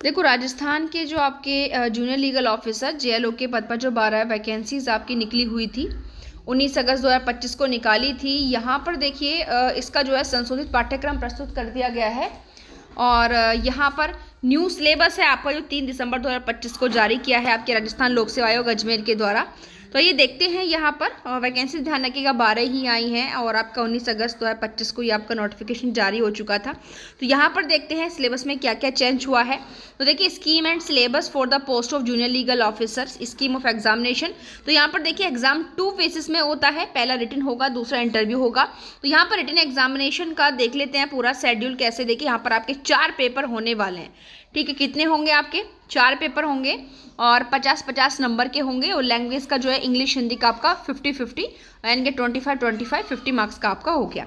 देखो, राजस्थान के जो आपके जूनियर लीगल ऑफिसर जेएलओ के पद पर जो 12 वैकेंसीज आपकी निकली हुई थी, 19 अगस्त 2025 को निकाली थी। यहाँ पर देखिए इसका जो है संशोधित पाठ्यक्रम प्रस्तुत कर दिया गया है और यहाँ पर न्यू सिलेबस है आपका जो 3 दिसंबर 2025 को जारी किया है आपके राजस्थान लोक सेवा आयोग अजमेर के द्वारा। तो ये देखते हैं यहाँ पर वैकेंसी ध्यान रखिएगा 12 ही आई हैं और आपका 19 अगस्त 2025 को ये आपका नोटिफिकेशन जारी हो चुका था। तो यहाँ पर देखते हैं सिलेबस में क्या क्या चेंज हुआ है। तो देखिए scheme and syllabus for the post of junior legal officers, scheme of examination. तो यहाँ पर देखिए एग्जाम 2 फेसेस में होता है, पहला रिटन होगा, दूसरा इंटरव्यू होगा। तो यहाँ पर रिटन एग्जामिनेशन का देख लेते हैं पूरा शेड्यूल कैसे। देखिए यहाँ पर आपके 4 पेपर होने वाले हैं, ठीक है। कितने होंगे आपके? 4 पेपर होंगे और 50-50 नंबर के होंगे और लैंग्वेज का जो है इंग्लिश हिंदी का आपका 50-50 यानी कि 25-25 50 मार्क्स का आपका हो गया।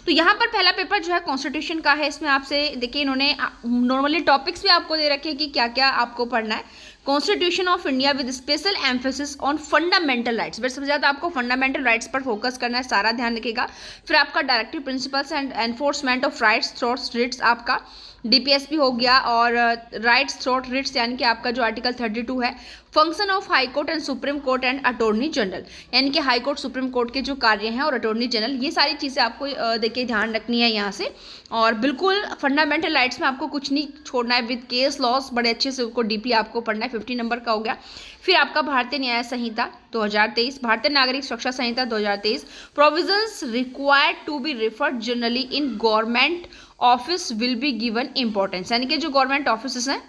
तो यहाँ पर पहला पेपर जो है कॉन्स्टिट्यूशन का है। इसमें आपसे देखिए इन्होंने नॉर्मली टॉपिक्स भी आपको दे रखे हैं कि क्या क्या आपको पढ़ना है। Constitution of India with special emphasis on fundamental rights, but सबसे ज़्यादा आपको फंडामेंटल राइट्स पर फोकस करना है, सारा ध्यान रखिएगा। फिर आपका directive principles and enforcement of rights through writs आपका डीपीएसपी हो गया और राइट्स थ्रोट रिट्स यानी कि आपका जो आर्टिकल 32 है। Function of high court and supreme court and attorney general, यानी कि हाई कोर्ट सुप्रीम कोर्ट के जो कार्य हैं और अटॉर्नी जनरल, ये सारी चीज़ें आपको देखिए ध्यान रखनी है यहाँ से। और बिल्कुल फंडामेंटल राइट्स में आपको कुछ नहीं छोड़ना है, विद केस लॉस बड़े अच्छे से उसको डीपली आपको पढ़ना है, 50 नंबर का हो गया। फिर आपका भारतीय न्याय संहिता 2023, Bharatiya Nagarik Suraksha Sanhita 2023, provisions required to be referred generally in government office will be given importance, यानी कि जो गवर्नमेंट ऑफिस हैं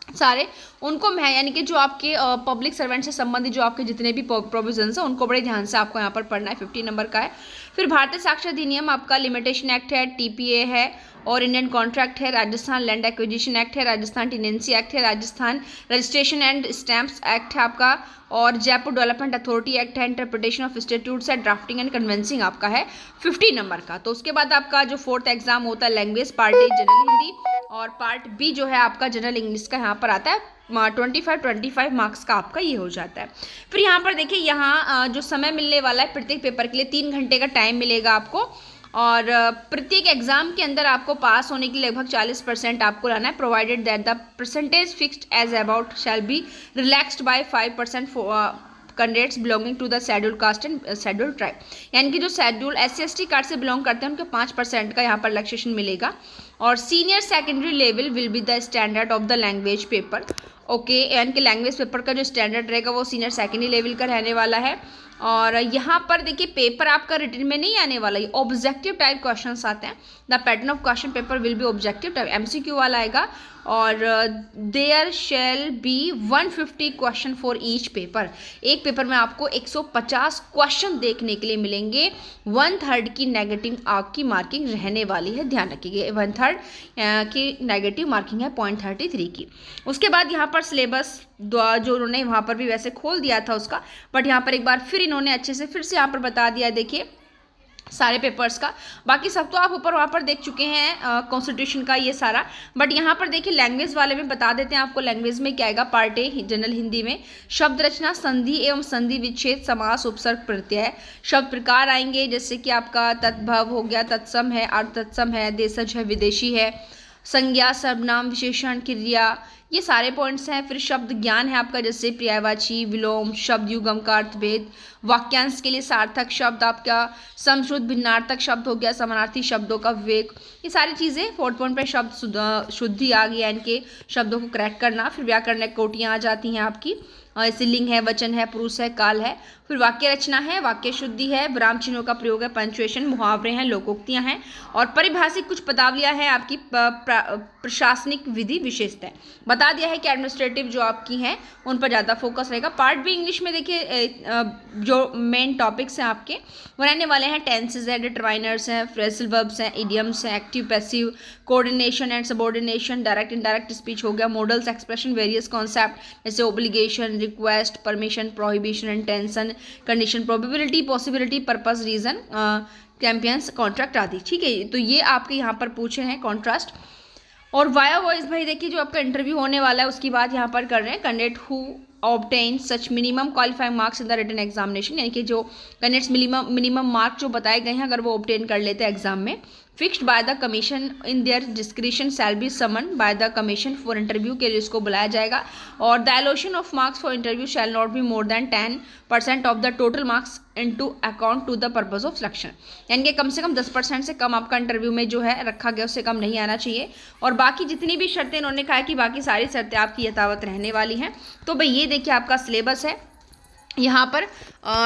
सारे उनको मैं यानी कि जो आपके पब्लिक सर्वेंट से संबंधित जो आपके जितने भी प्रोविजंस हैं उनको बड़े ध्यान से आपको यहाँ पर पढ़ना है, 50 नंबर का है। फिर भारतीय साक्षर अधिनियम आपका लिमिटेशन एक्ट है, टीपीए है और इंडियन कॉन्ट्रैक्ट है, राजस्थान लैंड एक्विजिशन एक्ट है, राजस्थान टेनेंसी एक्ट है, Rajasthan registration and stamps act है आपका और जयपुर डेवलपमेंट अथॉरिटी एक्ट है, इंटरप्रिटेशन ऑफ स्टेट्यूट्स है, ड्राफ्टिंग एंड कन्वेंसिंग आपका है 50 नंबर का। तो उसके बाद आपका जो 4th एग्जाम होता है language part a general Hindi और पार्ट बी जो है आपका जनरल इंग्लिश का यहाँ पर आता है 25-25 मार्क्स का आपका ये हो जाता है। फिर यहाँ पर देखिए यहाँ जो समय मिलने वाला है प्रत्येक पेपर के लिए 3 घंटे का टाइम मिलेगा आपको और प्रत्येक एग्जाम के अंदर आपको पास होने के लगभग 40% आपको लाना है, provided that the percentage fixed as about shall be relaxed by 5% candidates belonging to the schedule caste and schedule tribe, यानी कि जो शेड्यूल SC/ST कार्ड से बिलोंग करते हैं उनके 5% का यहाँ पर रिलैक्सेशन मिलेगा। और senior secondary level will be the standard of the language paper, okay, यानी कि लैंग्वेज पेपर का जो स्टैंडर्ड रहेगा वो सीनियर सेकेंडरी लेवल का रहने वाला है। और यहाँ पर देखिए पेपर आपका रिटन में नहीं आने वाला, ये ऑब्जेक्टिव टाइप क्वेश्चंस आते हैं। The pattern of question paper will be objective type, MCQ वाला आएगा और there shall be 150 question for each paper, एक पेपर में आपको 150 क्वेश्चन देखने के लिए मिलेंगे। 1/3 की नेगेटिव आपकी मार्किंग रहने वाली है, ध्यान रखिएगा 1/3 की नेगेटिव मार्किंग है 0.33 की। उसके बाद यहाँ पर सिलेबस जो उन्होंने वहाँ पर भी वैसे खोल दिया था उसका, बट यहाँ पर एक बार फिर इन्होंने अच्छे से फिर से यहाँ पर बता दिया, देखिए सारे पेपर्स का। बाकी सब तो आप ऊपर वहाँ पर देख चुके हैं कॉन्स्टिट्यूशन का ये सारा, बट यहाँ पर देखिए लैंग्वेज वाले में बता देते हैं आपको। लैंग्वेज में क्या आएगा, पार्ट ए जनरल हिंदी में शब्द रचना, संधि एवं संधि विच्छेद, समास, उपसर्ग, प्रत्यय, शब्द प्रकार आएंगे जैसे कि आपका तद्भव हो गया, तत्सम है, अर्ध तत्सम है, देशज है, विदेशी है, संज्ञा, सर्वनाम, विशेषण, क्रिया, ये सारे पॉइंट्स हैं। फिर शब्द ज्ञान है आपका जैसे पर्यायवाची, विलोम, शब्द युगम का अर्थभेद, वाक्यांश के लिए सार्थक शब्द आपका, समश्रुत भिन्नार्थक शब्द हो गया, समानार्थी शब्दों का विवेक, ये सारी चीज़ें। 4th पॉइंट पे शब्द शुद्धि आ गई, यानी कि शब्दों को करेक्ट करना। फिर व्याकरण कोटियाँ आ जाती हैं आपकी, ऐसे लिंग है, वचन है, पुरुष है, काल है। फिर वाक्य रचना है, वाक्य शुद्धि है, विराम चिन्हों का प्रयोग है, पंचुएशन, मुहावरे हैं, लोकोक्तियां हैं और परिभाषिक कुछ पदावलियां हैं आपकी, प्रशासनिक विधि विशेषताएं। बता दिया है कि एडमिनिस्ट्रेटिव जो आपकी हैं उन पर ज़्यादा फोकस रहेगा। पार्ट बी इंग्लिश में देखिए जो मेन टॉपिक्स हैं आपके वो रहने वाले हैं, टेंसेज है, डिटरमाइनर्स हैं, फ्रेजल वर्ब्स हैं, इडियम्स हैं, active passive, coordination and subordination, direct indirect speech हो गया, मॉडल्स, एक्सप्रेशन, वेरियस कॉन्सेप्ट जैसे obligation, request, permission, prohibition, intention, condition, probability, possibility, purpose, reason, कैंपियंस, कॉन्ट्रैक्ट आदि, ठीक है। तो ये आपके यहाँ पर पूछे हैं कॉन्ट्रास्ट। और वाया वॉइस भाई देखिए जो आपका इंटरव्यू होने वाला है उसकी बात यहाँ पर कर रहे हैं, candidate who obtain such minimum qualifying marks in the written examination, यानी कि जो कैंडिडेट्स मिनिमम मार्क जो बताए गए हैं अगर वो ऑब्टेन कर लेते हैं एग्जाम में fixed by the commission in their discretion shall be summon by the commission for interview के लिए इसको बुलाया जाएगा। और the allocation of marks for interview shall not be more than 10% of the total marks into account to the purpose of selection, यानी कि कम से कम 10% से कम आपका इंटरव्यू में जो है रखा गया उससे कम नहीं आना चाहिए। और बाकी जितनी भी शर्तें इन्होंने कहा कि बाकी सारी शर्तें आपकी यथावत रहने वाली हैं। तो भाई ये देखिए आपका सिलेबस है। यहाँ पर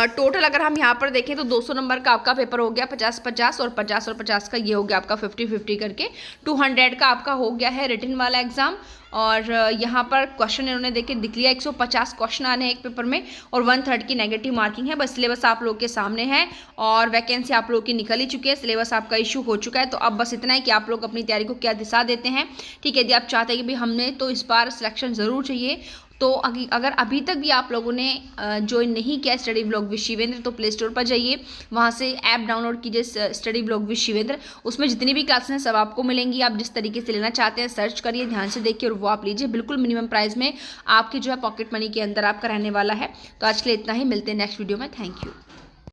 टोटल अगर हम यहाँ पर देखें तो 200 नंबर का आपका पेपर हो गया 50-50 और 50 का ये हो गया आपका 50-50 करके 200 का आपका हो गया है रिटन वाला एग्जाम। और यहाँ पर क्वेश्चन इन्होंने देख लिया 150 क्वेश्चन आने हैं एक पेपर में और 1/3 की नेगेटिव मार्किंग है। बस सिलेबस आप लोग के सामने है और वैकेंसी आप लोग की निकल ही चुकी है, सिलेबस आपका इशू हो चुका है। तो अब बस इतना है कि आप लोग अपनी तैयारी को क्या दिशा देते हैं। ठीक है, यदि आप चाहते हैं कि भाई हमने तो इस बार सिलेक्शन ज़रूर चाहिए, तो अगर अभी तक भी आप लोगों ने ज्वाइन नहीं किया स्टडी ब्लॉग विद शिवेंद्र तो प्ले स्टोर पर जाइए, वहाँ से ऐप डाउनलोड कीजिए स्टडी ब्लॉग विद शिवेंद्र। उसमें जितनी भी क्लासेस हैं सब आपको मिलेंगी। आप जिस तरीके से लेना चाहते हैं सर्च करिए, ध्यान से देखिए और वो आप लीजिए। बिल्कुल मिनिमम प्राइस में आपकी जो है पॉकेट मनी के अंदर आपका रहने वाला है। तो आज के लिए इतना ही, मिलते हैं नेक्स्ट वीडियो में। Thank you.